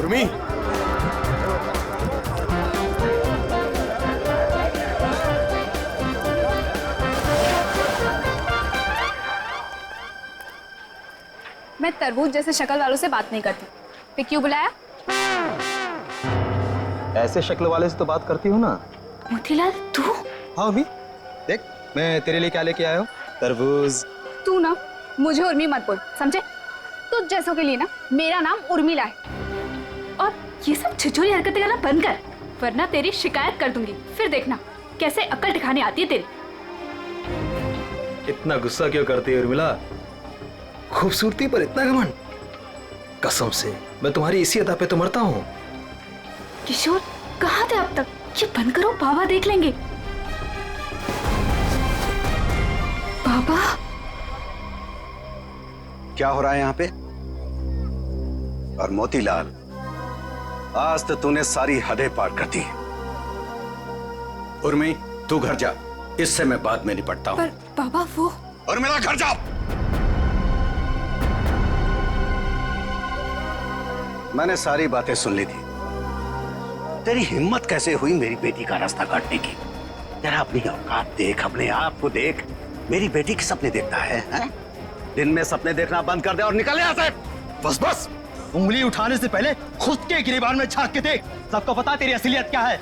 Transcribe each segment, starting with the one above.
उर्मी, मैं तरबूज जैसे शक्ल वालों से बात नहीं करती। फिर क्यों बुलाया? ऐसे शक्ल वाले से तो बात करती हूँ ना। मोतीलाल तू? हाँ उर्मी, देख मैं तेरे लिए क्या लेके आया हूँ। तरबूज। तू ना मुझे उर्मी मत बोल, समझे? तुझ जैसों के लिए ना मेरा नाम उर्मिला है। और ये सब छिछोरी हरकतें करना बंद कर, वरना तेरी शिकायत कर दूंगी। फिर देखना कैसे अक्ल ठिकाने आती है तेरी। इतना गुस्सा क्यों करती है उर्मिला? खूबसूरती पर इतना घमंड? कसम से मैं तुम्हारी इसी अदा पे तो मरता हूँ। किशोर कहाँ थे अब तक? ये बंद करो, बाबा देख लेंगे। बाबा क्या हो रहा है यहाँ पे? और मोतीलाल, आज तो तूने सारी हदें पार कर दी। उर्मी तू घर जा, इससे मैं बाद में निपटता हूँ। पर बाबा वो। और मेरा घर जा। मैंने सारी बातें सुन ली थी। तेरी हिम्मत कैसे हुई मेरी बेटी का रास्ता काटने की? तेरा अपनी औकात देख, अपने आप को देख। मेरी बेटी के सपने देखता है? दिन में सपने देखना बंद कर दे और निकल यहाँ से। बस बस, उंगली उठाने से पहले खुद के गिरेबान में झांक के देख। सबको पता तेरी असलियत क्या है।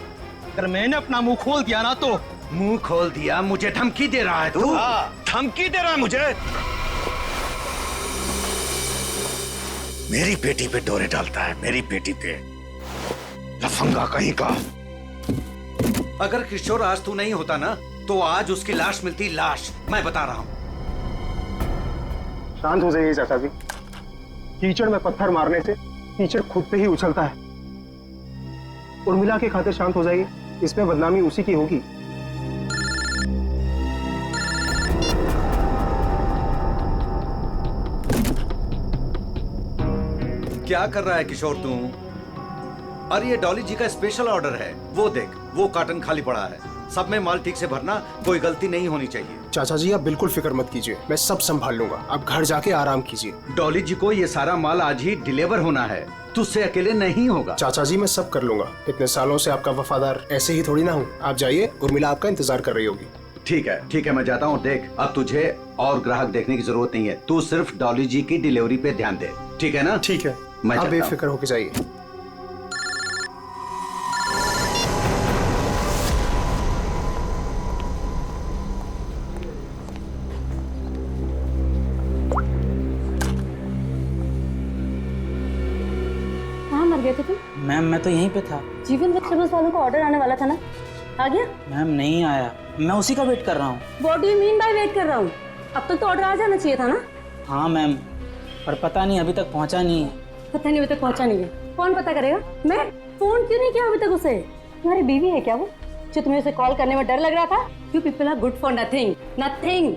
अगर मैंने अपना मुंह खोल दिया ना तो। मुंह खोल दिया? मुझे धमकी दे रहा है तू? धमकी दे रहा है मुझे? मेरी बेटी पे डोरे डालता है, मेरी बेटी पे। लफंगा कहीं का। अगर किशोर आज तू नहीं होता ना तो आज उसकी लाश मिलती, लाश। मैं बता रहा हूं। शांत हो जाइए चाचा जी। कीचड़ में पत्थर मारने से कीचड़ खुद पे ही उछलता है। उर्मिला के खातिर शांत हो जाइए, इसमें बदनामी उसी की होगी। क्या कर रहा है किशोर तू? अरे ये डॉली जी का स्पेशल ऑर्डर है। वो देख, वो कार्टन खाली पड़ा है। सब में माल ठीक से भरना, कोई गलती नहीं होनी चाहिए। चाचा जी आप बिल्कुल फिक्र मत कीजिए, मैं सब संभाल लूंगा। आप घर जाके आराम कीजिए। डॉली जी को ये सारा माल आज ही डिलीवर होना है, तुझसे अकेले नहीं होगा। चाचा जी मैं सब कर लूंगा। इतने सालों से आपका वफादार ऐसे ही थोड़ी ना हूँ। आप जाइए, उर्मिला आपका इंतजार कर रही होगी। ठीक है मैं जाता हूँ। देख, अब तुझे और ग्राहक देखने की जरूरत नहीं है। तू सिर्फ डॉली जी की डिलीवरी पे ध्यान दे, ठीक है ना? ठीक है, मैं आप बेफिक्र होके जाइए। कहाँ मर गए थे तुम? मैम मैं तो यहीं पे था। जीवन वेजिटेबल्स वालों को ऑर्डर आने वाला था ना, आ गया? मैम नहीं आया, मैं उसी का वेट कर रहा हूँ। What do you mean by weight कर रहा हूँ? अब तक तो ऑर्डर आ जाना चाहिए था ना। हाँ मैम, पर पता नहीं अभी तक पहुँचा नहीं है। पता नहीं अभी तक पहुँचा नहीं है। कौन पता करेगा? मैं फोन क्यों नहीं किया अभी तक उसे? तुम्हारी बीवी है क्या वो, जो तुम्हें उसे कॉल करने में डर लग रहा था? You people are good for nothing nothing.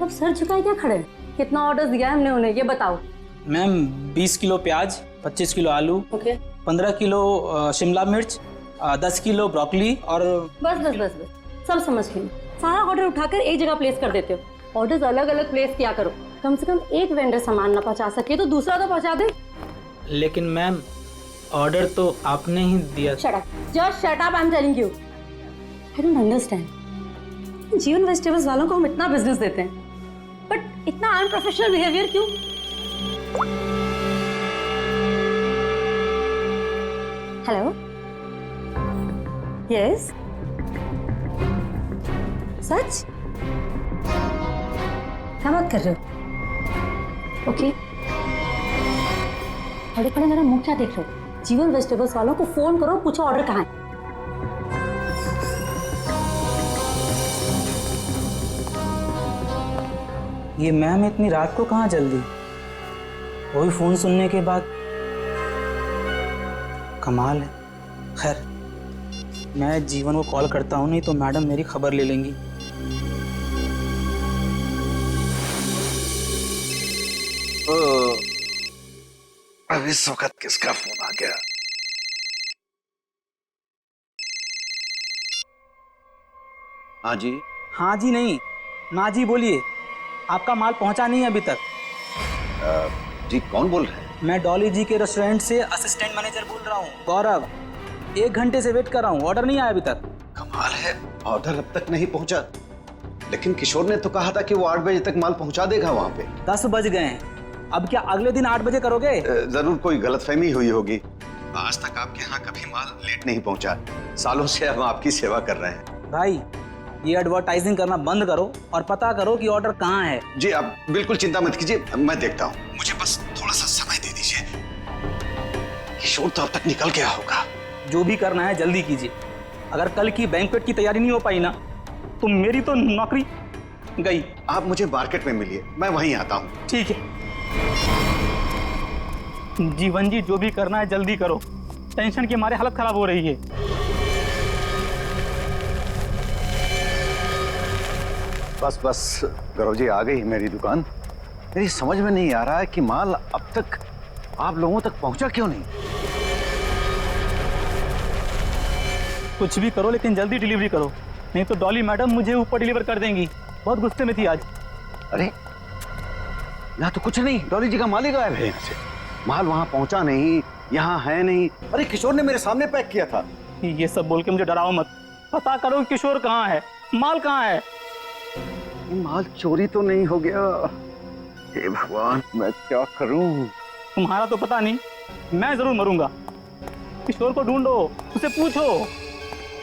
अब सर झुकाए क्या खड़े? कितना ऑर्डर दिया है हमने उन्हें, ये बताओ। मैम 20 किलो प्याज, 25 किलो आलू, ओके 15 किलो शिमला मिर्च, 10 किलो ब्रोकली और बस बस बस बस सब समझ गई। सारा ऑर्डर उठाकर एक जगह प्लेस कर देते हो। ऑर्डर्स अलग अलग प्लेस किया करो। कम से कम एक वेंडर सामान ना पहुंचा सके तो दूसरा तो पहुंचा दे। लेकिन मैम ऑर्डर तो आपने ही दिया। Shut up, just shut up, I am telling you. I don't understand. जीवन वेजिटेबल्स वालों को हम इतना बिजनेस देते हैं, बट इतना अनप्रोफेशनल बिहेवियर क्यों? हेलो, यस, सच? क्या बात कर रहे हो? ओके, बड़े बड़े मेरा मुंह क्या देख रहे हो? जीवन वेजिटेबल्स वालों को फोन करो, पूछो ऑर्डर कहाँ है। ये मैम इतनी रात को कहाँ जल्दी? वही फोन सुनने के बाद। कमाल है। खैर मैं जीवन को कॉल करता हूँ, नहीं तो मैडम मेरी खबर ले लेंगी। अब इस वक्त किसका फोन आ गया? हाँ जी। हाँ जी नहीं, ना जी बोलिए। आपका माल पहुंचा नहीं है अभी तक। जी कौन बोल रहे हैं? मैं डॉली जी के रेस्टोरेंट से असिस्टेंट मैनेजर बोल रहा हूँ, गौरव। 1 घंटे से वेट कर रहा हूँ, ऑर्डर नहीं आया अभी तक। कमाल है, ऑर्डर अब तक नहीं पहुंचा। लेकिन किशोर ने तो कहा था कि वो 8 बजे तक माल पहुंचा देगा वहां पे। 10 बज गए हैं, अब क्या अगले दिन 8 बजे करोगे? जरूर कोई गलतफहमी हुई होगी। आज तक आपके यहाँ कभी माल लेट नहीं पहुंचा। सालों से हम आपकी सेवा कर रहे हैं। भाई, ये एडवर्टाइजिंग करना बंद करो और पता करो कि ऑर्डर कहाँ है। जी आप बिल्कुल चिंता मत कीजिए, मैं देखता हूँ। मुझे बस थोड़ा सा समय दे दीजिए। किशोर तो अब तक निकल गया होगा। जो भी करना है जल्दी कीजिए। अगर कल की बैंक्वेट की तैयारी नहीं हो पाई ना, तो मेरी तो नौकरी गई। आप मुझे मार्केट में मिलिए, मैं वहीं आता हूँ। ठीक है जीवन जी, जो भी करना है जल्दी करो, टेंशन के मारे हालत खराब हो रही है। बस बस गौरव जी, आ गई मेरी दुकान। मेरी समझ में नहीं आ रहा है कि माल अब तक आप लोगों तक पहुंचा क्यों नहीं। कुछ भी करो लेकिन जल्दी डिलीवरी करो, नहीं तो डॉली मैडम मुझे ऊपर डिलीवर कर देंगी। बहुत गुस्से में थी आज। अरे यहाँ तो कुछ नहीं, डॉली जी का माल ही गायब है यहाँ से। माल वहां पहुंचा नहीं, यहाँ है नहीं। अरे किशोर ने मेरे सामने पैक किया था। ये सब बोल के मुझे डराओ मत। पता करो किशोर कहाँ है, माल कहाँ है। माल चोरी तो नहीं हो गया? हे भगवान, मैं क्या करूं? तुम्हारा तो पता नहीं, मैं जरूर मरूंगा। किशोर को ढूंढो, उसे पूछो।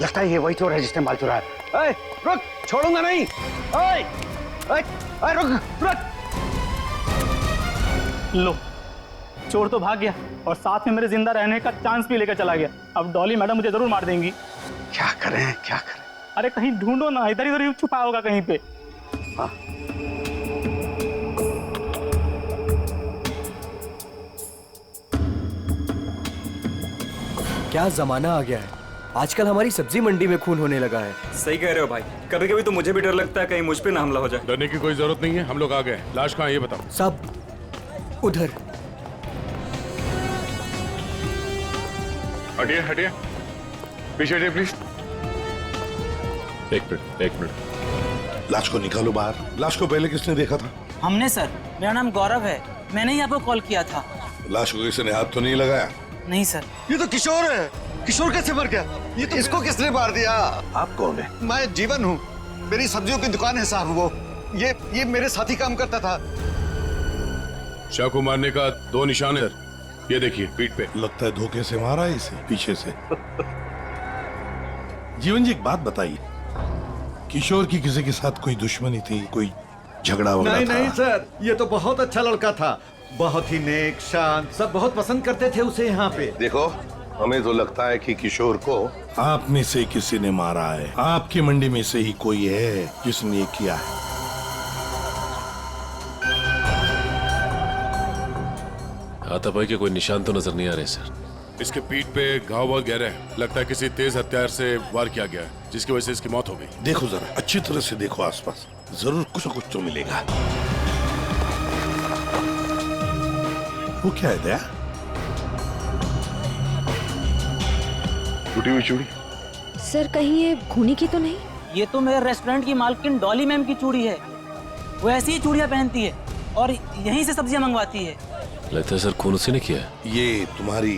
लगता है ये वही चोर है जिसने माल चुराया। ए, रुक, छोड़ूंगा नहीं। ए, ए, ए, रुक। लो, चोर तो भाग गया और साथ में मेरे जिंदा रहने का चांस भी लेकर चला गया। अब डॉली मैडम मुझे जरूर मार देंगी। क्या करें, क्या करें? अरे कहीं ढूंढो ना, इधर इधर ही छुपा होगा कहीं पे। हाँ। क्या जमाना आ गया है, आजकल हमारी सब्जी मंडी में खून होने लगा है। सही कह रहे हो भाई, कभी कभी तो मुझे भी डर लगता है कहीं मुझ पे ना हमला हो जाए। डरने की कोई जरूरत नहीं है, हम लोग आ गए। लाश कहाँ है ये बताओ। सब उधर। हटिए हटिए, पीछे हटिए प्लीज। एक मिनट। लाश को निकालो बाहर। लाश को पहले किसने देखा था? हमने सर, मेरा नाम गौरव है, मैंने ही आपको कॉल किया था। लाश को किसी ने हाथ तो नहीं लगाया? नहीं सर। ये तो किशोर है। किशोर कैसे मर गया? ये तो इसको किसने मार दिया? आप कौन है? मैं जीवन हूँ, मेरी सब्जियों की दुकान है साहब। वो ये मेरे साथी काम करता था। शाह को मारने का 2 निशान है सर, ये देखिए पीठ पे। लगता है धोखे से मारा है इसे, पीछे से। जीवन जी, एक बात बताइए, किशोर की किसी के साथ कोई दुश्मनी थी, कोई झगड़ा वगैरह था? नहीं सर, ये तो बहुत अच्छा लड़का था, बहुत ही नेक, शांत, सब बहुत पसंद करते थे उसे यहाँ पे। देखो, हमें तो लगता है कि किशोर को आप में से किसी ने मारा है। आपकी मंडी में से ही कोई है जिसने ये किया है। हाथापाई के कोई निशान तो नजर नहीं आ रहे सर। इसके पीठ पे घाव बहुत गहरे हैं, लगता है किसी तेज हथियार से वार किया गया है, जिसकी वजह से इसकी मौत हो गई। देखो जरा, अच्छी तरह से देखो आसपास, जरूर कुछ न कुछ तो मिलेगा। वो क्या है दया? टूटी हुई चूड़ी। सर कहीं ये खूनी की तो नहीं? ये तो मेरे रेस्टोरेंट की मालकिन डॉली मैम की चूड़ी है। वो ऐसी ही चूड़ियां पहनती है और यहीं से सब्जियां मंगवाती है। लगता है सर खून उसी ने किया है। ये तुम्हारी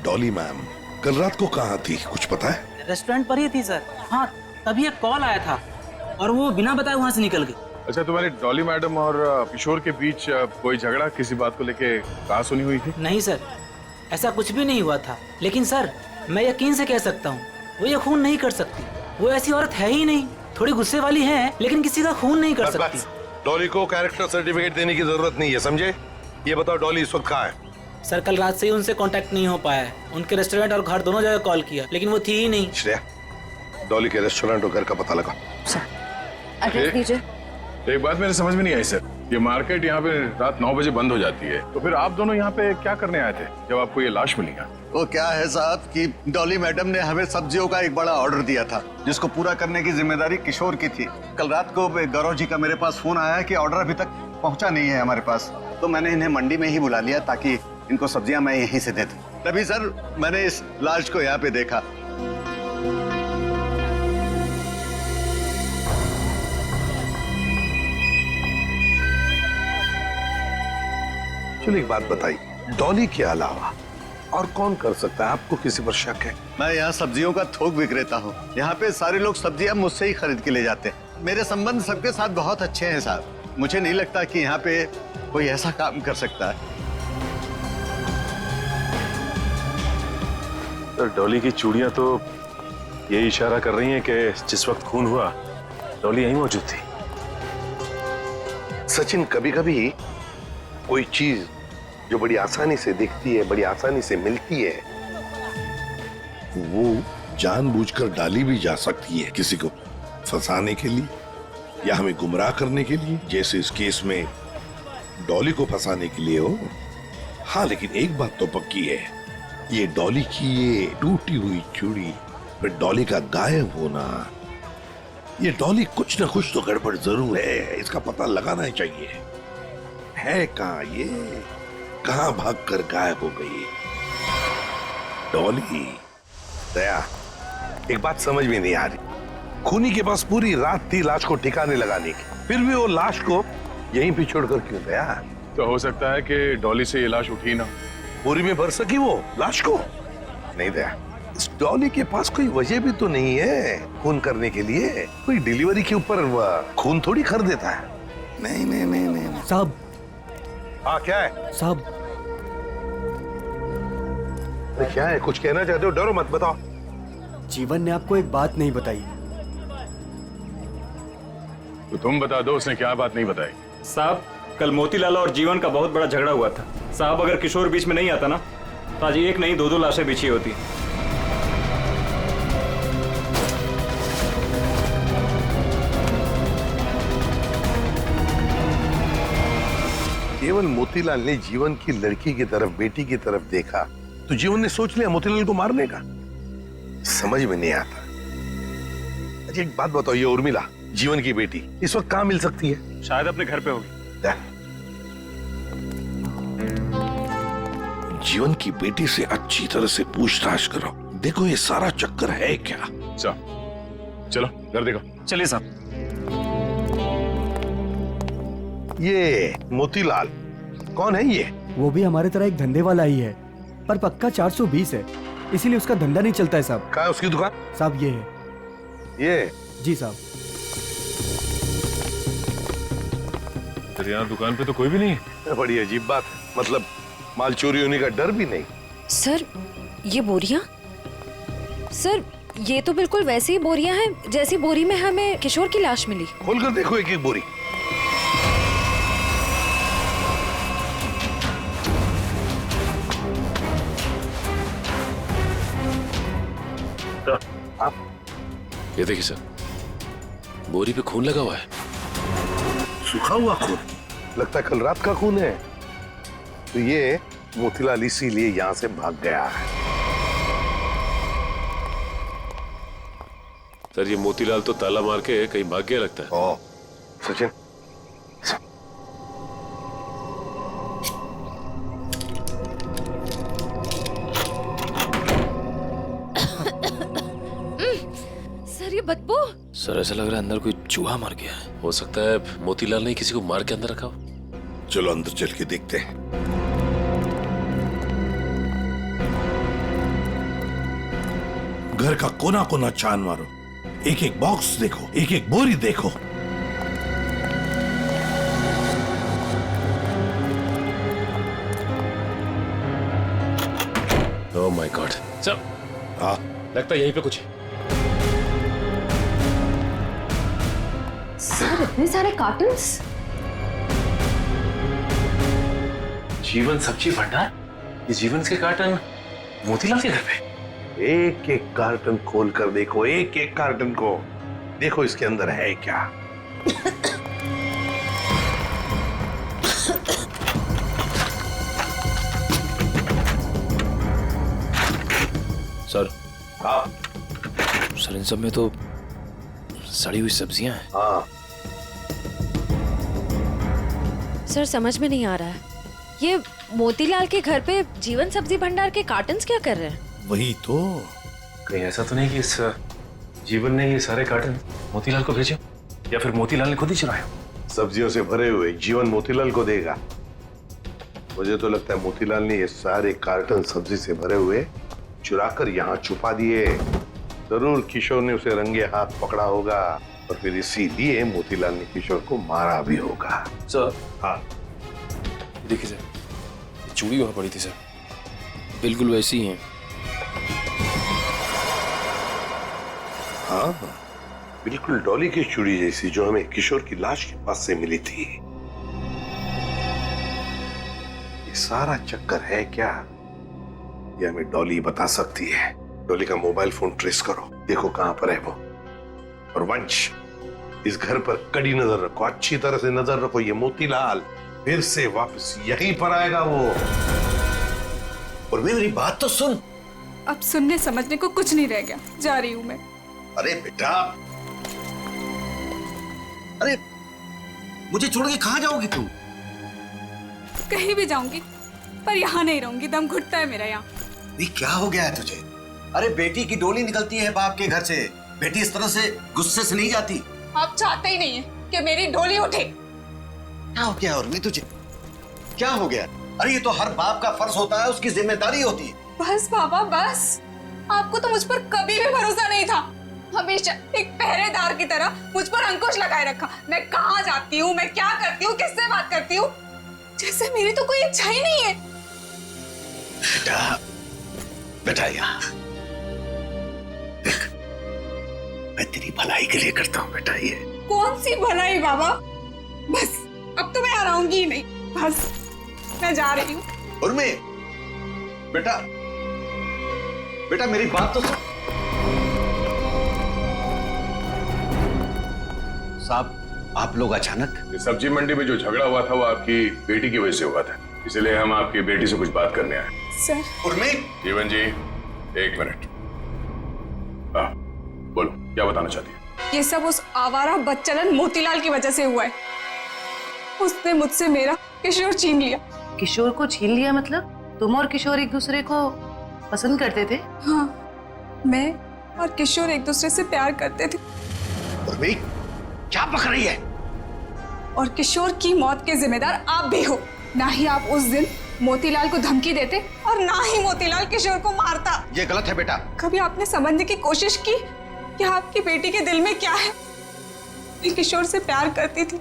डॉली मैम कल रात को कहाँ थी, कुछ पता है? रेस्टोरेंट पर ही थी सर। हाँ, तभी एक कॉल आया था और वो बिना बताए वहाँ से निकल गई। अच्छा, तुम्हारी डॉली मैडम और किशोर के बीच कोई झगड़ा किसी बात को लेके कहा सुनी हुई थी? नहीं सर, ऐसा कुछ भी नहीं हुआ था। लेकिन सर, मैं यकीन से कह सकता हूँ वो ये खून नहीं कर सकती। वो ऐसी औरत है ही नहीं। थोड़ी गुस्से वाली है लेकिन किसी का खून नहीं कर सकती। डॉली को कैरेक्टर सर्टिफिकेट देने की जरूरत नहीं है, समझे? ये बताओ डॉली इस वक्त कहाँ है? सर कल रात से ही उनसे कांटेक्ट नहीं हो पाया है। उनके रेस्टोरेंट और घर दोनों जगह कॉल किया लेकिन वो थी ही नहीं। श्रेया, डॉली के रेस्टोरेंट और घर का पता लगा। एड्रेस दीजिए। एक बात मेरे समझ में नहीं आई सर, ये मार्केट यहाँ पे रात 9 बजे बंद हो जाती है, तो फिर आप दोनों यहाँ पे क्या करने आए थे जब आपको ये लाश मिली? वो क्या है साहब कि डॉली मैडम ने हमें सब्जियों का एक बड़ा ऑर्डर दिया था, जिसको पूरा करने की जिम्मेदारी किशोर की थी। कल रात को गौरव जी का मेरे पास फोन आया है कि ऑर्डर अभी तक पहुंचा नहीं है हमारे पास, तो मैंने इन्हें मंडी में ही बुला लिया ताकि इनको सब्जियां मैं यहीं से दे दूं। तभी सर मैंने इस लाश को यहाँ पे देखा। चलो एक बात बताई, डॉली के अलावा और कौन कर सकता है? आपको किसी पर शक है? मैं यहाँ सब्जियों का थोक विक्रेता हूँ। यहाँ पे सारे लोग सब्जियाँ मुझसे ही खरीद के ले जाते हैं। मेरे संबंध सबके साथ बहुत अच्छे हैं साहब। मुझे नहीं लगता कि यहाँ पे कोई ऐसा काम कर सकता है। तो डॉली की चूड़ियां तो यही इशारा कर रही हैं कि जिस वक्त खून हुआ डॉली यहीं मौजूद थी। सचिन, कभी कभी कोई चीज जो बड़ी आसानी से दिखती है, बड़ी आसानी से मिलती है, वो जानबूझकर डाली भी जा सकती है किसी को फंसाने के लिए या हमें गुमराह करने के लिए, जैसे इस केस में डॉली को फंसाने के लिए हो। हाँ, लेकिन एक बात तो पक्की है, ये डॉली की ये टूटी हुई चूड़ी, फिर डॉली का गायब होना, ये डॉली कुछ ना कुछ तो गड़बड़ जरूर है। इसका पता लगाना ही चाहिए। है कहाँ ये? कहाँ भागकर गायब हो गई डॉली? दया, एक बात समझ में नहीं आ रही। खूनी के पास पूरी रात थी लाश को ठिकाने लगाने की, फिर भी वो लाश को यहीं पे छोड़कर क्यों गया? तो हो सकता है कि डॉली से ये लाश उठी ना, बोरी में भर सकी वो लाश को। नहीं दया, इस डॉली के पास कोई वजह भी तो नहीं है खून करने के लिए। कोई डिलीवरी के ऊपर खून थोड़ी कर देता है। नहीं नहीं नहीं नहीं साहब। हाँ, क्या है साहब? क्या है? कुछ कहना चाहते हो? डरो मत, बताओ। जीवन ने आपको एक बात नहीं बताई। तो तुम बता दो उसने क्या बात नहीं बताई। साहब, कल मोतीलाल और जीवन का बहुत बड़ा झगड़ा हुआ था। साहब, अगर किशोर बीच में नहीं आता ना तो आज एक नहीं दो लाशें बिछी होती। केवल मोतीलाल ने जीवन की लड़की की तरफ, बेटी की तरफ देखा तो जीवन ने सोच लिया मोतीलाल को मारने का। समझ में नहीं आता। अच्छा, एक बात बताओ, ये उर्मिला जीवन की बेटी इस वक्त कहाँ मिल सकती है? शायद अपने घर पे होगी। जीवन की बेटी से अच्छी तरह से पूछताछ करो, देखो ये सारा चक्कर है क्या। चलो घर देखो। चलिए साहब। ये मोतीलाल कौन है? ये वो भी हमारे तरह एक धंधे वाला ही है, पर पक्का 420 है, इसीलिए उसका धंधा नहीं चलता है साहब। कहाँ है उसकी दुकान? साहब ये है। ये? जी साहब। तेरे यहाँ दुकान पे तो कोई भी नहीं है। बड़ी अजीब बात है, मतलब माल चोरी होने का डर भी नहीं। सर, ये बोरियां? सर, ये तो बिल्कुल वैसी ही बोरियां हैं जैसी बोरी में हमें किशोर की लाश मिली। खोलकर देखो एक एक बोरी। आप ये देखिए सर, बोरी पे खून लगा हुआ है। सूखा हुआ खून? लगता है कल रात का खून है। तो ये मोतीलाल इसीलिए यहाँ से भाग गया है। सर, ये मोतीलाल तो ताला मार के कहीं भाग गया लगता है। ओ, सचिन, सर, ये बदबू। सर, ऐसा लग रहा है अंदर कोई चूहा मर गया है। हो सकता है मोतीलाल ने किसी को मार के अंदर रखा हो। चलो अंदर चल के देखते हैं। घर का कोना कोना छान मारो, एक एक बॉक्स देखो, एक एक बोरी देखो। Oh my God. सर, हाँ, लगता है यहीं पे कुछ है। सर, इतने सारे कार्टन्स। जीवन सब्जी भंडार? ये जीवन के कार्टन मोतीलाल के घर पे? एक एक कार्टन खोल कर देखो, एक एक कार्टन को देखो, इसके अंदर है क्या। सर। हाँ सर, इन सब में तो सड़ी हुई सब्जियां हैं। हाँ सर, समझ में नहीं आ रहा है, ये मोतीलाल के घर पे जीवन सब्जी भंडार के कार्टन्स क्या कर रहे हैं? वही तो। कहीं ऐसा तो नहीं कि इस जीवन ने ये सारे कार्टन मोतीलाल को भेजे, या फिर मोतीलाल ने खुद ही चुराया? सब्जियों से भरे हुए जीवन मोतीलाल को देगा, मुझे तो लगता है मोतीलाल ने ये सारे कार्टन सब्जी से भरे हुए चुराकर यहाँ छुपा दिए। जरूर किशोर ने उसे रंगे हाथ पकड़ा होगा और फिर इसीलिए मोतीलाल ने किशोर को मारा भी होगा। सर हाँ देखिए सर, चूड़ी वहां पड़ी थी सर, बिल्कुल वैसी ही है। हाँ बिल्कुल डॉली की चूड़ी जैसी जो हमें किशोर की लाश के पास से मिली थी। ये सारा चक्कर है क्या, ये हमें डॉली बता सकती है। डॉली का मोबाइल फोन ट्रेस करो, देखो कहां पर है वो। और वंश, इस घर पर कड़ी नजर रखो, अच्छी तरह से नजर रखो। ये मोतीलाल फिर से वापस यहीं पर आएगा वो। और मेरी बात तो सुन। अब सुनने समझने को कुछ नहीं रह गया, जा रही हूँ मैं। अरे बेटा, अरे मुझे छोड़ के कहाँ जाओगी तुम? कहीं भी जाऊंगी पर यहाँ नहीं रहूंगी, दम घुटता है मेरा यहाँ। ये क्या हो गया है तुझे? अरे बेटी की डोली निकलती है बाप के घर से, बेटी इस तरह से गुस्से से नहीं जाती। आप चाहते ही नहीं है कि मेरी डोली उठे। क्या हो गया उर्मी तुझे? क्या हो गया? अरे ये तो हर बाप का फर्ज होता है, उसकी जिम्मेदारी होती है। बस बाबा बस, आपको तो मुझ पर कभी भी भरोसा नहीं था। हमेशा एक पहरेदार की तरह मुझ पर अंकुश लगाए रखा। मैं कहाँ जाती हूँ, मैं क्या करती हूँ, किससे बात करती हूँ, जैसे मेरी तो कोई इच्छा ही नहीं है। बेटा, बेटा यहाँ देख, मैं तेरी भलाई के लिए करता हूँ बेटा। ये कौन सी भलाई बाबा, बस अब तो मैं आऊंगी ही नहीं, बस मैं जा रही हूँ। उर्मी, बेटा बेटा मेरी बात तो सुन। साहब, आप लोग अचानक? सब्जी मंडी में जो झगड़ा हुआ था वो आपकी बेटी की वजह से हुआ था, इसलिए हम आपकी बेटी से कुछ बात करने आए। सर। उर्मी। जीवन जी, एक मिनट। बोलो, क्या बताना चाहती है? ये सब उस आवारा बच्चलन मोतीलाल की वजह से हुआ है। उसने मुझसे मेरा किशोर छीन लिया। किशोर को छीन लिया मतलब? तुम और किशोर एक दूसरे को पसंद करते थे? हाँ, मैं और किशोर एक दूसरे से प्यार करते थे। उर्मी, क्या बक रही है? और किशोर की मौत के जिम्मेदार आप भी हो। ना ही आप उस दिन मोतीलाल को धमकी देते और ना ही मोतीलाल किशोर को मारता। ये गलत है बेटा। कभी आपने समझने की कोशिश की कि आपकी बेटी के दिल में क्या है? मैं किशोर से प्यार करती थी,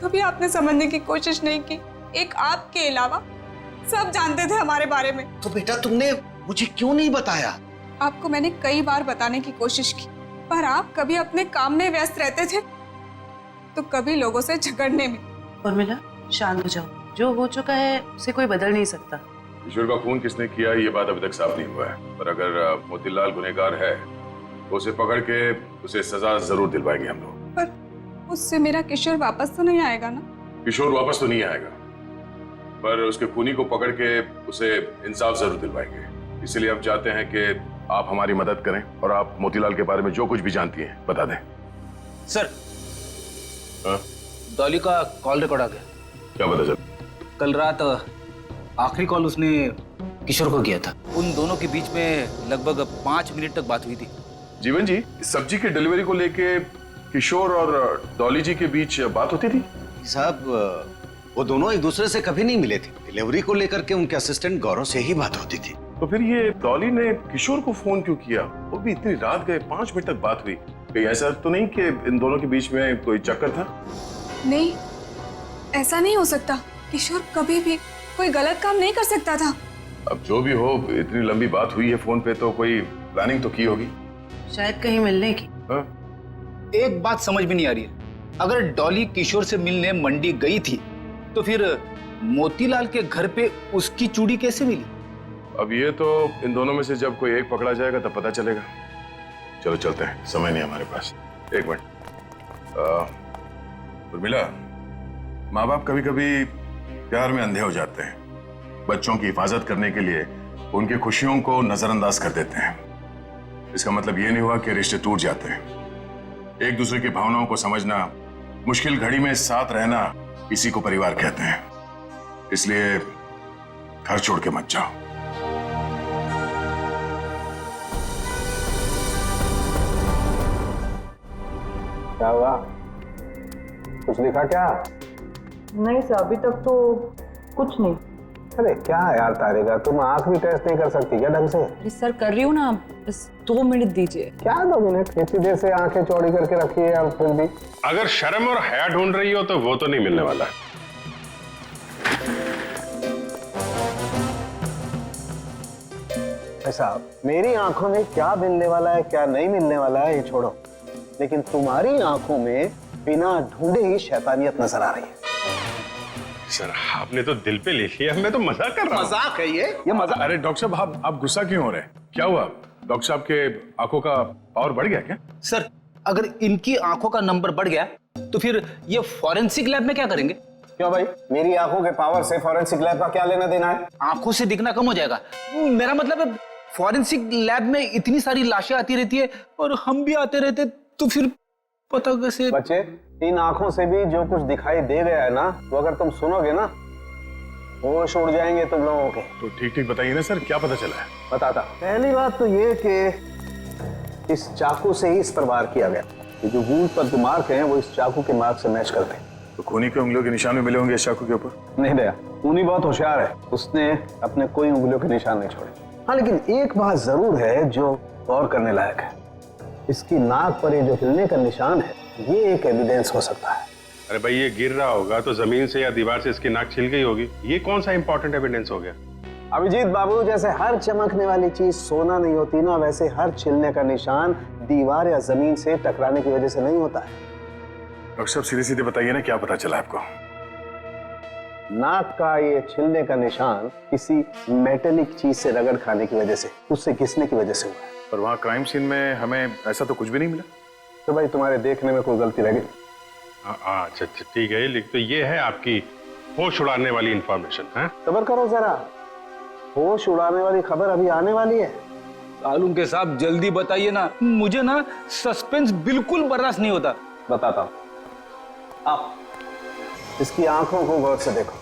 कभी आपने समझने की कोशिश नहीं की। एक आपके अलावा सब जानते थे हमारे बारे में। तो बेटा तुमने मुझे क्यों नहीं बताया? आपको मैंने कई बार बताने की कोशिश की, पर आप कभी अपने काम में व्यस्त रहते थे तो कभी लोगों से झगड़ने में। उर्मिला, शांत हो जाओ, जो हो चुका है उसे कोई बदल नहीं सकता। किशोर का खून किसने किया ये बात अभी तक साफ नहीं हुआ है, पर अगर मोतीलाल गुनहगार है तो उसे पकड़ के उसे सजा जरूर दिलवाएंगे हम लोग। पर उससे मेरा किशोर वापस तो नहीं आएगा ना? किशोर वापस तो नहीं आएगा, पर उसके खूनी को पकड़ के उसे इंसाफ जरूर दिलवाएंगे। इसलिए हम चाहते हैं कि आप हमारी मदद करें और आप मोतीलाल के बारे में जो कुछ भी जानती हैं बता दें। सर, हाँ? डॉली का कॉल रिकॉर्ड आ गया। क्या पता चल? कल रात आखिरी कॉल उसने किशोर को किया था। उन दोनों के बीच में लगभग 5 मिनट तक बात हुई थी। जीवन जी, सब्जी की डिलीवरी को लेके किशोर और डॉली जी के बीच बात होती थी? साहब, वो दोनों एक दूसरे से कभी नहीं मिले थे। डिलीवरी को लेकर के उनके असिस्टेंट गौरव से ही बात होती थी। तो फिर ये डॉली ने किशोर को फोन क्यों किया? वो भी इतनी रात गए, 5 मिनट तक बात हुई। कहीं ऐसा तो नहीं कि इन दोनों के बीच में कोई चक्कर था? नहीं, ऐसा नहीं हो सकता। किशोर कभी भी कोई गलत काम नहीं कर सकता था। अब जो भी हो, इतनी लंबी बात हुई है फोन पे तो कोई प्लानिंग तो की होगी। शायद कहीं मिलने की। हाँ? एक बात समझ में नहीं आ रही है, अगर डॉली किशोर से मिलने मंडी गई थी तो फिर मोतीलाल के घर पे उसकी चूड़ी कैसे मिली? अब ये तो इन दोनों में से जब कोई एक पकड़ा जाएगा तब पता चलेगा। चलो चलते हैं, समय नहीं हमारे पास। एक मिनट। उर्मिला, माँ बाप कभी कभी प्यार में अंधे हो जाते हैं। बच्चों की हिफाजत करने के लिए उनकी खुशियों को नजरअंदाज कर देते हैं। इसका मतलब ये नहीं हुआ कि रिश्ते टूट जाते हैं। एक दूसरे की भावनाओं को समझना, मुश्किल घड़ी में साथ रहना, इसी को परिवार कहते हैं। इसलिए घर छोड़ के मत जाओ। क्या हुआ? कुछ दिखा क्या? नहीं सर, अभी तक तो कुछ नहीं। अरे क्या यार तारिका, तुम आंख भी टेस्ट नहीं कर सकती क्या ढंग से? अरे सर कर रही हूँ ना, बस 2 मिनट दीजिए। क्या 2 मिनट? इतनी देर से आंखें चौड़ी करके रखी है और फिर भी। अगर शर्म और हया ढूंढ रही हो तो वो तो नहीं मिलने वाला। साहब, मेरी आंखों में क्या मिलने वाला है क्या नहीं मिलने वाला है ये छोड़ो, लेकिन तुम्हारी आंखों में बिना ढूंढे ही शैतानियत नजर आ रही है। सर आपने तो दिल पे ले लिया, मैं तो मजाक कर रहा हूँ। मजाक है ये मजाक। अरे डॉक्टर साहब आप गुस्सा क्यों हो रहे हैं? क्या हुआ? डॉक्टर साहब के आंखों का पावर बढ़ गया क्या? सर अगर इनकी आंखों का नंबर बढ़ गया तो फिर ये फॉरेंसिक लैब में क्या करेंगे? क्यों भाई, मेरी आंखों के पावर से फॉरेंसिक लैब का क्या लेना देना है? आंखों से दिखना कम हो जाएगा। मेरा मतलब है फॉरेंसिक लैब में इतनी सारी लाशें आती रहती है और हम भी आते रहते, तो फिर पता कैसे? बच्चे, इन आंखों से भी जो कुछ दिखाई दे गया है ना, वो अगर तुम सुनोगे ना, होश उड़ जाएंगे तुम लोगों के। तो ठीक ठीक बताइए ना सर, क्या पता चला है? बताता। पहली बात तो ये कि इस चाकू से ही इस पर वार किया गया। ये जो वूंड पर जो मार्क हैं वो इस चाकू के मार्क से मैच करते हैं। तो खूनी के उंगलियों के निशान भी मिले होंगे इस चाकू के ऊपर? नहीं दया, खूनी बहुत होशियार है, उसने अपने कोई उंगलियों के निशान नहीं छोड़े। हाँ, लेकिन एक बात जरूर है जो गौर करने लायक है, इसकी नाक पर ये जो हिलने का निशान है, ये एक एविडेंस हो सकता है। अरे भाई ये गिर रहा होगा तो जमीन से या दीवार से इसकी नाक छिल गई होगी, ये कौन सा इंपॉर्टेंट एविडेंस हो गया? अभिजीत बाबू, जैसे हर चमकने वाली चीज सोना नहीं होती ना, वैसे हर छिलने का निशान दीवार या जमीन से टकराने की वजह से नहीं होता है। डॉक्टर साहब सीधे सीधे बताइए ना, क्या पता चला आपको? नाक का ये छिलने का निशान किसी मेटेलिक चीज से रगड़ खाने की वजह से, उससे घिसने की वजह से हुआ है। पर वहाँ क्राइम सीन में हमें ऐसा तो कुछ भी नहीं मिला। तो भाई तुम्हारे देखने में कोई गलती रह गई? अच्छा ठीक है, लिख तो ये है आपकी होश उड़ाने वाली इंफॉर्मेशन है। सब्र करो जरा, होश उड़ाने वाली खबर अभी आने वाली है। आलम के साहब जल्दी बताइए ना, मुझे ना सस्पेंस बिल्कुल बर्दाश्त नहीं होता। बताता हूँ, आप इसकी आंखों को गौर से देखो।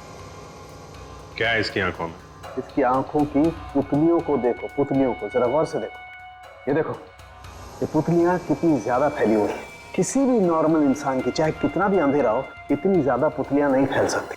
क्या है इसकी आंखों में? इसकी आंखों की पुतलियों को देखो, पुतलियों को जरा गौर से देखो। ये देखो, ये पुतलियां कितनी ज्यादा फैली हुई है। किसी भी नॉर्मल इंसान की, चाहे कितना भी अंधेरा हो, इतनी ज्यादा पुतलियां नहीं फैल सकती।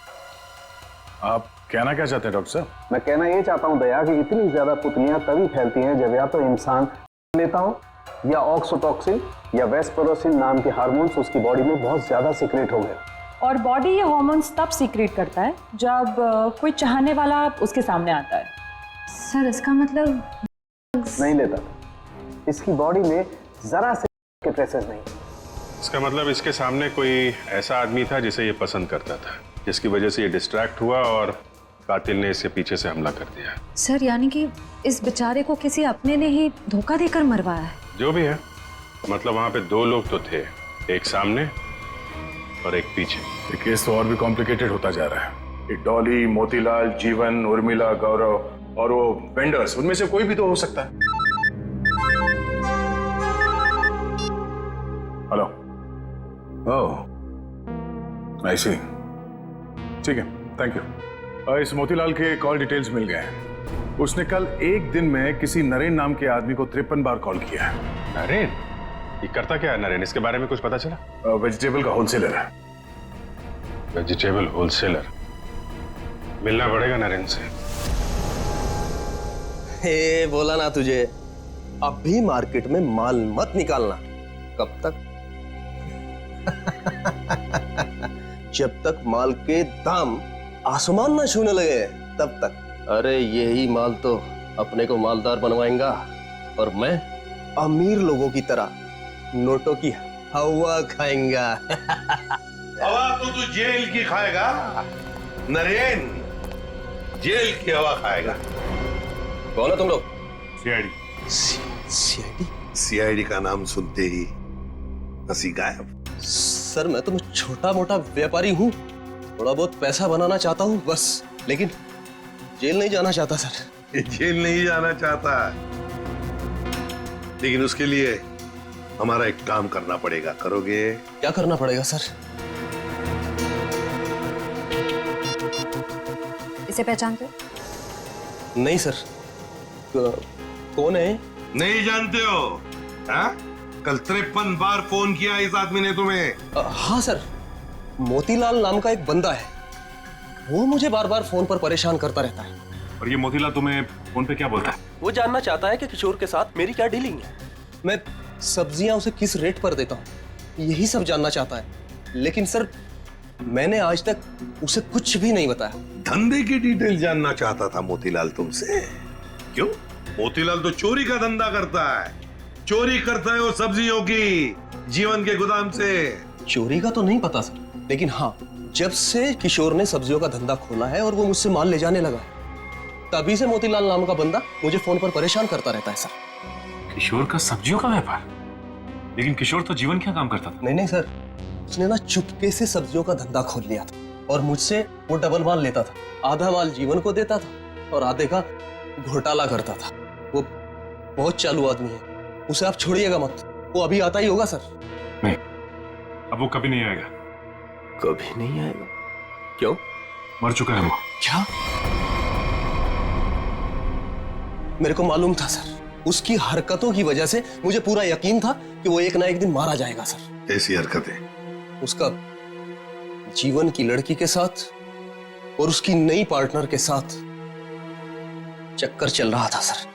आप कहना क्या चाहते हैं डॉक्टर साहब? मैं कहना ये चाहता हूं दया कि इतनी ज्यादा पुतलियां तभी फैलती हैं जब या तो इंसान लेता हो, या ऑक्सीटोसिन या वेस्परोसिन नाम के हार्मोन्स उसकी बॉडी में बहुत ज्यादा सीक्रेट हो गए। और बॉडी ये हार्मोन्स तब सीक्रेट करता है जब कोई चाहने वाला उसके सामने आता है। सर इसका मतलब नहीं लेता, इसकी बॉडी में जरा से के ट्रेसेस नहीं। इसका मतलब इसके सामने कोई ऐसा आदमी था जिसे ये पसंद करता था, जिसकी वजह से ये डिस्ट्रैक्ट हुआ और कातिल ने इसके पीछे से हमला कर दिया। सर यानी कि इस बेचारे को किसी अपने ने ही धोखा देकर मरवाया है। जो भी है, मतलब वहां पे 2 लोग तो थे, एक सामने और एक पीछे। ये केस तो और भी कॉम्प्लिकेटेड होता जा रहा है। ये डॉली, मोतीलाल, जीवन, उर्मिला, गौरव और वो वेंडर्स, उनमें से कोई भी तो हो सकता है। हेलो, ओह आई सी, ठीक है, थैंक यू। इस मोतीलाल के कॉल डिटेल्स मिल गए हैं। उसने कल एक दिन में किसी नरेन नाम के आदमी को 53 बार कॉल किया है। नरेन? ये करता क्या है नरेन? इसके बारे में कुछ पता चला? वेजिटेबल का होलसेलर है। Vegetable wholesaler? मिलना पड़ेगा नरेन से। हे बोला ना तुझे, अभी मार्केट में माल मत निकालना। कब तक? जब तक माल के दाम आसमान ना छूने लगे तब तक। अरे यही माल तो अपने को मालदार बनवाएगा और मैं अमीर लोगों की तरह नोटों की हवा खाएंगा। हवा तो तू जेल की खाएगा नरेन, जेल की हवा खाएगा। कौन है तुम लोग? सीआईडी। सीआईडी? सीआईडी का नाम सुनते ही हंसी गायब। सर मैं तो छोटा मोटा व्यापारी हूँ, थोड़ा बहुत पैसा बनाना चाहता हूँ बस, लेकिन जेल नहीं जाना चाहता सर। जेल नहीं जाना चाहता, लेकिन उसके लिए हमारा एक काम करना पड़ेगा। करोगे? क्या करना पड़ेगा सर? इसे पहचानते हो? नहीं सर। कौन है? नहीं जानते हो? हाँ? कल 53 बार फोन किया इस आदमी ने तुम्हें। हाँ सर, मोतीलाल नाम का एक बंदा है, वो मुझे बार बार फोन पर परेशान करता रहता है। और ये मोतीलाल तुम्हें फोन पे क्या बोलता है? वो जानना चाहता है कि किशोर के साथ मेरी क्या डीलिंग है, मैं सब्जियां उसे किस रेट पर देता हूँ, यही सब जानना चाहता है। लेकिन सर, मैंने आज तक उसे कुछ भी नहीं बताया। धंधे की डिटेल जानना चाहता था मोतीलाल तुमसे? क्यों? मोतीलाल तो चोरी का धंधा करता है, चोरी करता है वो सब्जियों की जीवन के गोदाम से। चोरी का तो नहीं पता सर, लेकिन हाँ, जब से किशोर ने सब्जियों का धंधा खोला है और वो मुझसे माल ले जाने लगा, तभी से मोतीलाल नाम का बंदा मुझे फोन पर परेशान करता रहता है सर। किशोर का सब्जियों का व्यापार? लेकिन किशोर तो जीवन क्या काम करता था? नहीं सर, उसने ना चुपके से सब्जियों का धंधा खोल लिया था और मुझसे वो डबल माल लेता था। आधा माल जीवन को देता था और आधे का घोटाला करता था। वो बहुत चालू आदमी है, उसे आप छोड़िएगा मत, वो अभी आता ही होगा सर। नहीं, अब वो कभी नहीं आएगा। कभी नहीं आएगा? क्यों? मर चुका है वो। क्या? मेरे को मालूम था सर, उसकी हरकतों की वजह से मुझे पूरा यकीन था कि वो एक ना एक दिन मारा जाएगा सर। ऐसी हरकतें? उसका जीवन की लड़की के साथ और उसकी नई पार्टनर के साथ चक्कर चल रहा था सर।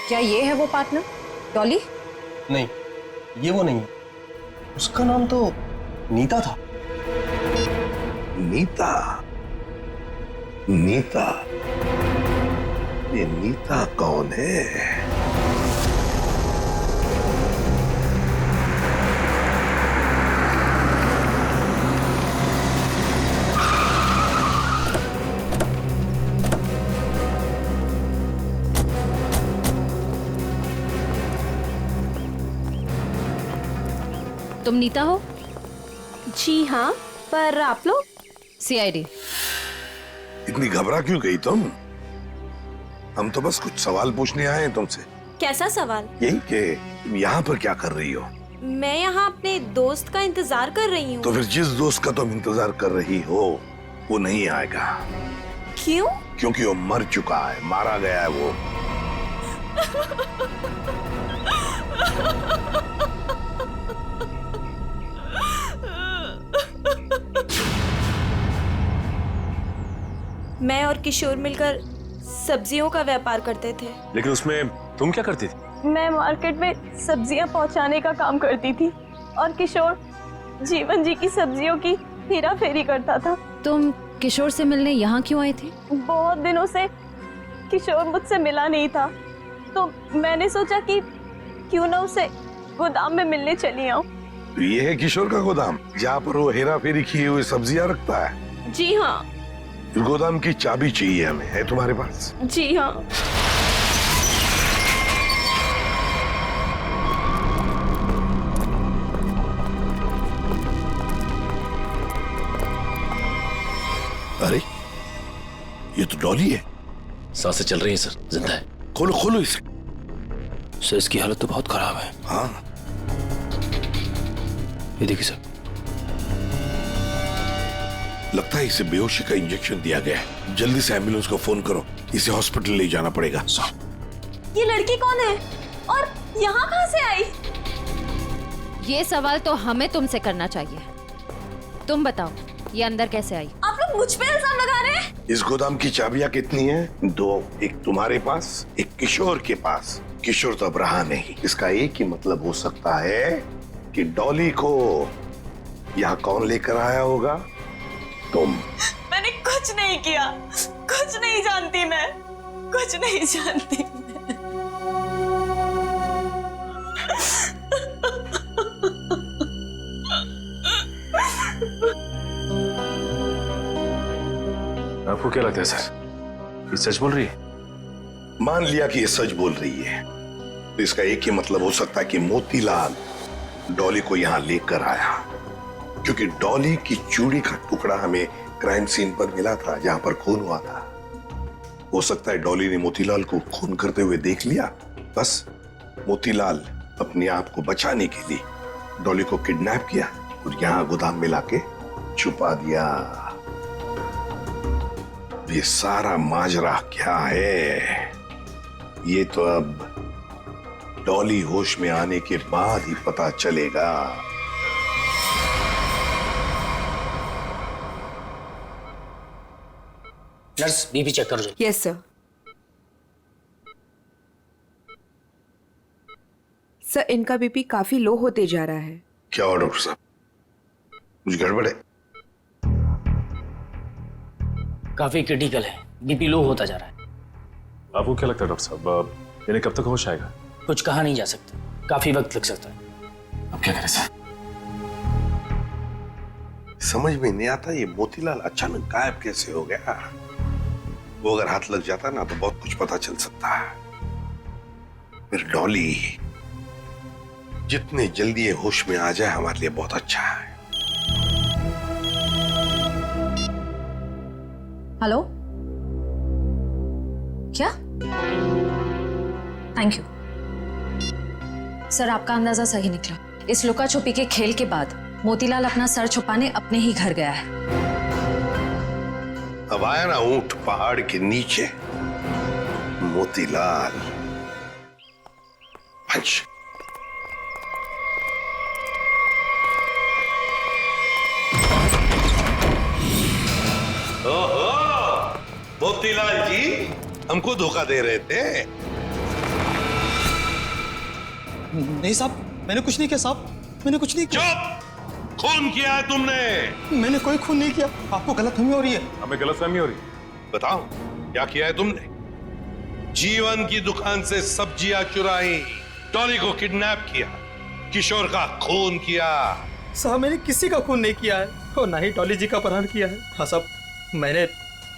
क्या ये है वो पार्टनर, डॉली? नहीं, ये वो नहीं है। उसका नाम तो नीता था। नीता? नीता? ये नीता कौन है? तुम नीता हो? जी हाँ, पर आप लोग? सीआईडी। इतनी घबरा क्यों गई तुम? हम तो बस कुछ सवाल पूछने आए हैं तुमसे। कैसा सवाल? यही कि तुम यहाँ पर क्या कर रही हो? मैं यहाँ अपने दोस्त का इंतजार कर रही हूँ। तो फिर जिस दोस्त का तुम इंतजार कर रही हो वो नहीं आएगा। क्यों? क्योंकि वो मर चुका है, मारा गया है वो। मैं और किशोर मिलकर सब्जियों का व्यापार करते थे। लेकिन उसमें तुम क्या करती थी? मैं मार्केट में सब्जियां पहुंचाने का काम करती थी और किशोर जीवन जी की सब्जियों की हेरा फेरी करता था। तुम किशोर से मिलने यहाँ क्यों आई थी? बहुत दिनों से किशोर मुझसे मिला नहीं था, तो मैंने सोचा कि क्यों ना उसे गोदाम में मिलने चली आऊं। तो ये है किशोर का गोदाम जहाँ पर वो हेरा फेरी किए हुए सब्जियां रखता है? जी हाँ। गोदाम की चाबी चाहिए हमें, है तुम्हारे पास? जी हाँ। अरे ये तो डॉली है। सांसें चल रही हैं सर, जिंदा है। खोलो खोलो इसे। सर इसकी हालत तो बहुत खराब है। हाँ ये देखिए सर, लगता है इसे बेहोशी का इंजेक्शन दिया गया है। जल्दी से एम्बुलेंस को फोन करो, इसे हॉस्पिटल ले जाना पड़ेगा। ये लड़की कौन है और यहाँ कहाँ से आई? ये सवाल तो हमें तुमसे करना चाहिए। तुम बताओ, ये अंदर कैसे आई? आप लोग मुझ पे इल्जाम लगा रहे हैं? इस गोदाम की चाबियां कितनी हैं? 2, एक तुम्हारे पास, एक किशोर के पास। किशोर तो अब रहा नहीं। इसका एक ही मतलब हो सकता है कि डॉली को यहाँ कौन लेकर आया होगा? तुम। मैंने कुछ नहीं किया, कुछ नहीं जानती मैं, कुछ नहीं जानती आपको क्या लगता है सर, ये सच बोल रही है? मान लिया कि ये सच बोल रही है, तो इसका एक ही मतलब हो सकता है कि मोतीलाल डॉली को यहाँ लेकर आया, क्योंकि डॉली की चूड़ी का टुकड़ा हमें क्राइम सीन पर मिला था जहां पर खून हुआ था। हो सकता है डॉली ने मोतीलाल को खून करते हुए देख लिया। बस मोतीलाल अपने आप को बचाने के लिए डॉली को किडनैप किया और यहाँ गोदाम में लाके छुपा दिया। ये सारा माजरा क्या है, ये तो अब डॉली होश में आने के बाद ही पता चलेगा। नर्स बीपी चेक कर दो। Yes sir. सर इनका बीपी काफी लो होते जा रहा है। क्या हुआ डॉक्टर साहब, कुछ गड़बड़ है? काफी क्रिटिकल है, बीपी लो होता जा रहा है। आपको क्या लगता है डॉक्टर साहब, इन्हें कब तक होश आएगा? कुछ कहा नहीं जा सकता, काफी वक्त लग सकता है। अब क्या करें सर? समझ में नहीं आता ये मोतीलाल अचानक गायब कैसे हो गया। वो अगर हाथ लग जाता ना तो बहुत कुछ पता चल सकता है। फिर डॉली जितने जल्दी ये होश में आ जाए हमारे लिए बहुत अच्छा है। हेलो, क्या? थैंक यू सर, आपका अंदाजा सही निकला। इस लुका छुपी के खेल के बाद मोतीलाल अपना सर छुपाने अपने ही घर गया है। अब आया ना ऊंट पहाड़ के नीचे, मोतीलाल पंच। ओहो, मोतीलाल जी हमको धोखा दे रहे थे। नहीं साहब, मैंने कुछ नहीं किया साहब, मैंने कुछ नहीं किया। चुप! खून किया है तुमने। मैंने कोई खून नहीं किया, आपको गलतफहमी हो रही है। हमें गलतफहमी हो रही है। बताओ क्या किया है तुमने? जीवन की दुकान से सब्जियां चुराई, डॉली को किडनैप किया, किशोर का खून किया। साहब मैंने किसी का खून नहीं किया है और ना ही डॉली जी का अपहरण किया है। हाँ साहब, मैंने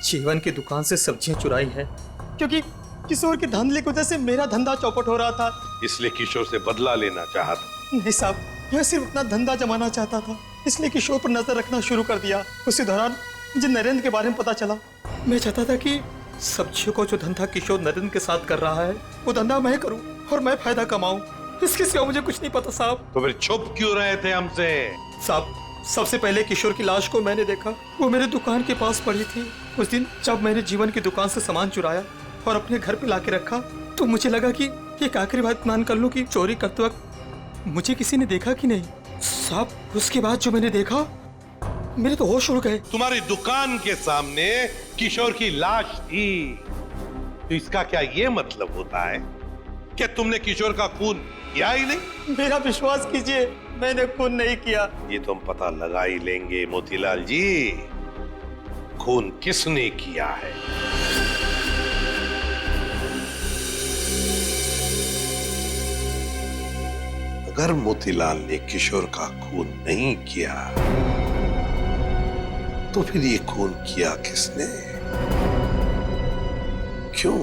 जीवन की दुकान से सब्जियां चुराई हैं क्योंकि किशोर के धांधली की वजह से मेरा धंधा चौपट हो रहा था, इसलिए किशोर से बदला लेना चाहता। नहीं साहब, मैं सिर्फ अपना धंधा जमाना चाहता था, इसलिए किशोर पर नजर रखना शुरू कर दिया। उसी दौरान मुझे नरेंद्र के बारे में पता चला। मैं चाहता था कि सब्जियों को जो धंधा किशोर नरेंद्र के साथ कर रहा है वो धंधा मैं करूं और मैं फायदा कमाऊं। इसके सिवा मुझे कुछ नहीं पता साहब। तो फिर छुप क्यों रहे थे हमसे? साहब सबसे पहले किशोर की लाश को मैंने देखा, वो मेरे दुकान के पास पड़ी थी। उस दिन जब मैंने जीवन की दुकान से सामान चुराया और अपने घर पे लाके रखा तो मुझे लगा कि एक आखिरी बात मान कर लूं कि चोरी करते वक्त मुझे किसी ने देखा कि नहीं। साहब उसके बाद जो मैंने देखा मेरे तो होश उड़ गए। तुम्हारी दुकान के सामने किशोर की लाश थी, तो इसका क्या ये मतलब होता है कि तुमने किशोर का खून किया ही नहीं? मेरा विश्वास कीजिए, मैंने खून नहीं किया। ये तो हम पता लगा ही लेंगे मोतीलाल जी, खून किसने किया है। अगर मोतीलाल ने किशोर का खून नहीं किया तो फिर ये खून किया किसने, क्यों?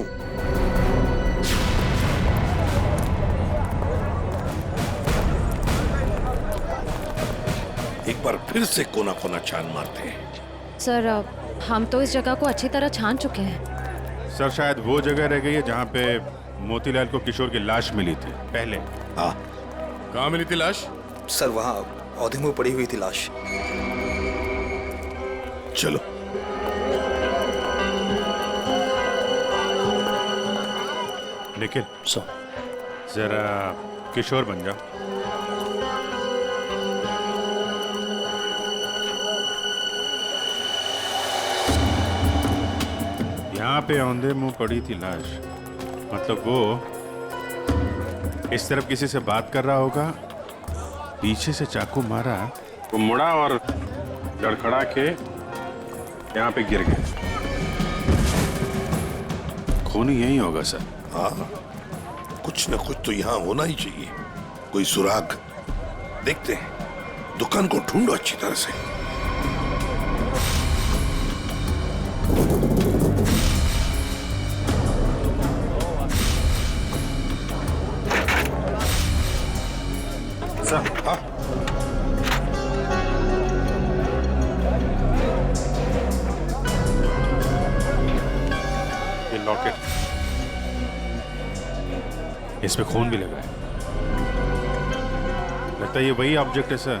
एक बार फिर से कोना कोना छान मारते हैं। सर हम तो इस जगह को अच्छी तरह छान चुके हैं। सर शायद वो जगह रह गई है जहाँ पे मोतीलाल को किशोर की लाश मिली थी पहले। हाँ, कहाँ मिली थी लाश? सर वहाँ पौधे में पड़ी हुई थी लाश। चलो निखिल, जरा किशोर बन जाओ। यहाँ पे औंधे मुंह पड़ी थी लाश, मतलब वो इस तरफ किसी से बात कर रहा होगा, पीछे से चाकू मारा, वो मुड़ा और लड़खड़ा के यहाँ पे गिर गया। खून यही होगा सर। हाँ, कुछ न कुछ तो यहाँ होना ही चाहिए, कोई सुराग। देखते हैं, दुकान को ढूंढो अच्छी तरह से। सर, हाँ? ये लॉकेट, इसमें खून भी लगा है। लगता है ये वही ऑब्जेक्ट है सर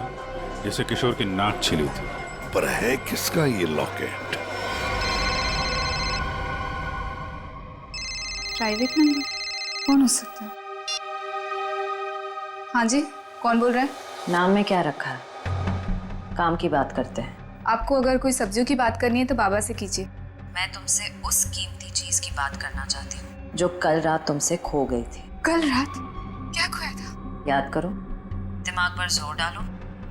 जिसे किशोर की नाक छिली थी। पर है किसका ये लॉकेट? प्राइवेट नंबर कौन हो सकता है? हाँ जी, कौन बोल रहा है? नाम में क्या रखा है? काम की बात करते हैं। आपको अगर कोई सब्जियों की बात करनी है तो बाबा से कीजिए। मैं तुमसे उस कीमती चीज की बात करना चाहती हूँ जो कल रात तुमसे खो गई थी। कल रात? क्या खोया था? याद करो, दिमाग पर जोर डालो,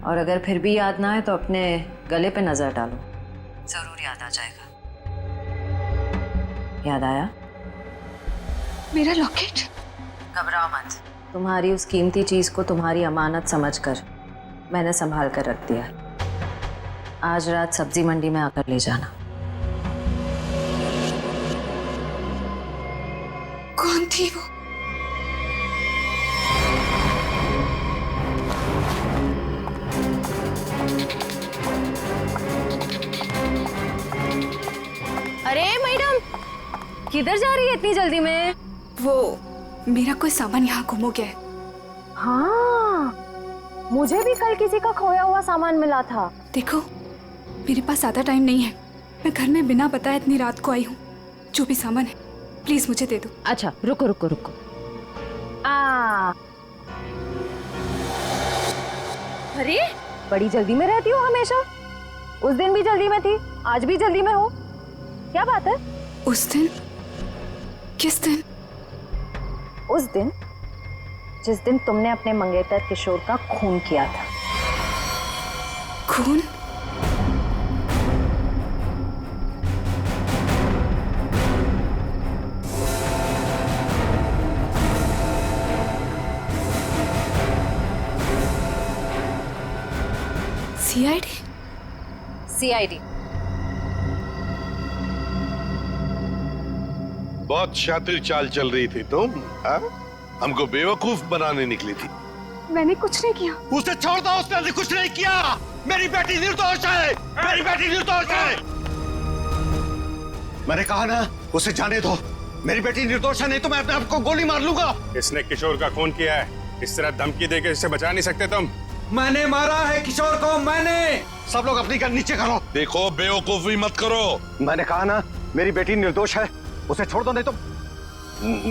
और अगर फिर भी याद ना आए तो अपने गले पे नजर डालो, जरूर याद आ जाएगा। याद आया? मेरा लॉकेट? घबराओ मत, तुम्हारी उस कीमती चीज को तुम्हारी अमानत समझकर मैंने संभाल कर रख दिया। आज रात सब्जी मंडी में आकर ले जाना। कौन थी वो? अरे मैडम, किधर जा रही है इतनी जल्दी में? वो मेरा कोई सामान यहाँ गुम हो गया है। हाँ, मुझे भी कल किसी का खोया हुआ सामान मिला था। देखो, मेरे पास ज्यादा टाइम नहीं है। मैं घर में बिना बताए इतनी रात को आई हूँ। जो भी सामान है प्लीज मुझे दे दो। अच्छा रुको रुको रुको। अरे बड़ी जल्दी में रहती हो हमेशा। उस दिन भी जल्दी में थी, आज भी जल्दी में हो, क्या बात है? उस दिन? किस दिन? उस दिन जिस दिन तुमने अपने मंगेतर किशोर का खून किया था। खून? सीआईडी? सीआईडी। बहुत शातिर चाल चल रही थी तुम, हाँ? हमको बेवकूफ बनाने निकली थी। मैंने कुछ नहीं किया। उसे छोड़ दो, उसने कुछ नहीं किया। मेरी बेटी निर्दोष है, मेरी बेटी निर्दोष है। मैंने कहा ना, उसे जाने दो। मेरी बेटी निर्दोष है, नहीं तो मैं अपने आप को गोली मार लूंगा। इसने किशोर का खून किया है, इस तरह धमकी देकर इसे बचा नहीं सकते तुम। मैंने मारा है किशोर को, मैंने। सब लोग अपनी गन नीचे करो। देखो, बेवकूफी मत करो। मैंने कहा ना, मेरी बेटी निर्दोष है, उसे छोड़ दो, नहीं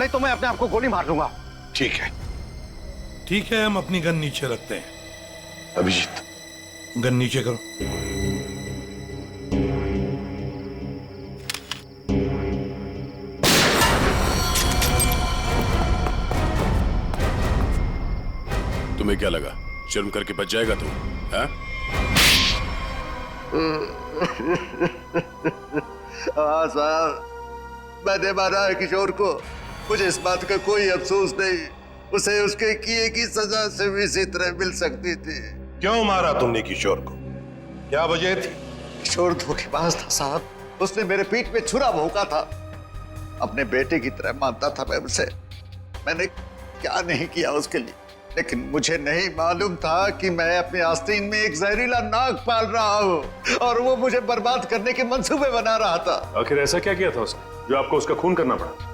तो मैं अपने आप को गोली मार लूंगा। ठीक है, ठीक है, हम अपनी गन नीचे रखते हैं। अभिजीत, गन नीचे करो। तुम्हें क्या लगा, शर्म करके बच जाएगा तुम? हाँ? हाँ साहब, मैंने मारा है किशोर को। मुझे इस बात का कोई अफसोस नहीं। उसे उसके किए की सजा से भी इसी तरह मिल सकती थी। क्यों मारा तुमने किशोर को? क्या वजह थी? किशोर धोखेबाज था साहब। उसने मेरे पीठ पे छुरा भोंका था। अपने बेटे की तरह मानता था मैं उसे। मैंने क्या नहीं किया उसके लिए, लेकिन मुझे नहीं मालूम था कि मैं अपने आस्तीन में एक जहरीला नाग पाल रहा हूँ और वो मुझे बर्बाद करने के मंसूबे बना रहा था। आखिर ऐसा क्या किया था उसने जो आपको उसका खून करना पड़ा?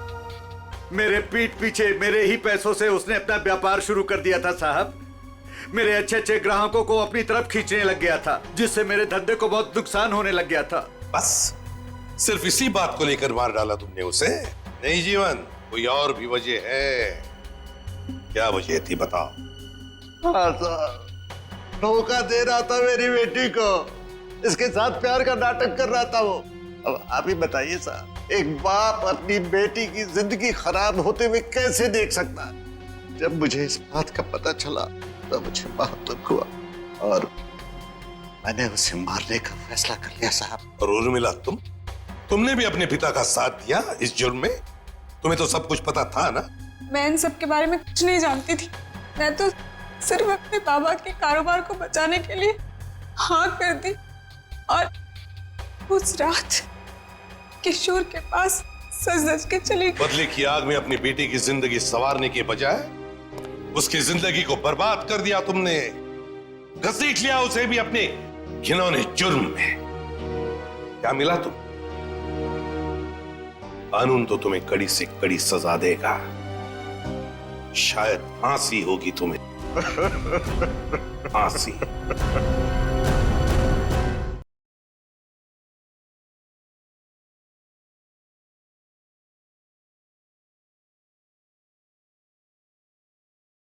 मेरे पीठ पीछे मेरे ही पैसों से उसने अपना व्यापार शुरू कर दिया था साहब। मेरे अच्छे अच्छे ग्राहकों को अपनी तरफ खींचने लग गया था, जिससे मेरे धंधे को बहुत नुकसान होने लग गया था। बस सिर्फ इसी बात को लेकर मार डाला तुमने उसे? नहीं जीवन, कोई और भी वजह है। क्या वजह थी बताओ? हाँ साहब, धोखा दे रहा था मेरी बेटी को। इसके साथ प्यार का नाटक कर रहा था वो। अब आप ही बताइए साहब, एक बाप अपनी बेटी की जिंदगी खराब होते हुए कैसे देख सकता है? जब मुझे इस बात का पता चला तो मुझे बहुत दुख हुआ और मैंने उसे मारने का फैसला कर लिया साहब। और उर्मिला, तुमने भी अपने पिता का साथ दिया इस जुर्म में? तुम्हें तो सब कुछ पता था ना? मैं इन सब के बारे में कुछ नहीं जानती थी। मैं तो सिर्फ अपने बाबा के कारोबार को बचाने के लिए हाँ कर दी और उस रात किशोर के पास सज-धज के चली गई। बदले की आग में अपनी बेटी की जिंदगी संवारने के बजाय उसकी जिंदगी को बर्बाद कर दिया तुमने। घसीट लिया उसे भी अपने घिनौने जुर्म में। क्या मिला तुम? कानून तो तुम्हें कड़ी से कड़ी सजा देगा। शायद फांसी होगी तुम्हें। फांसी।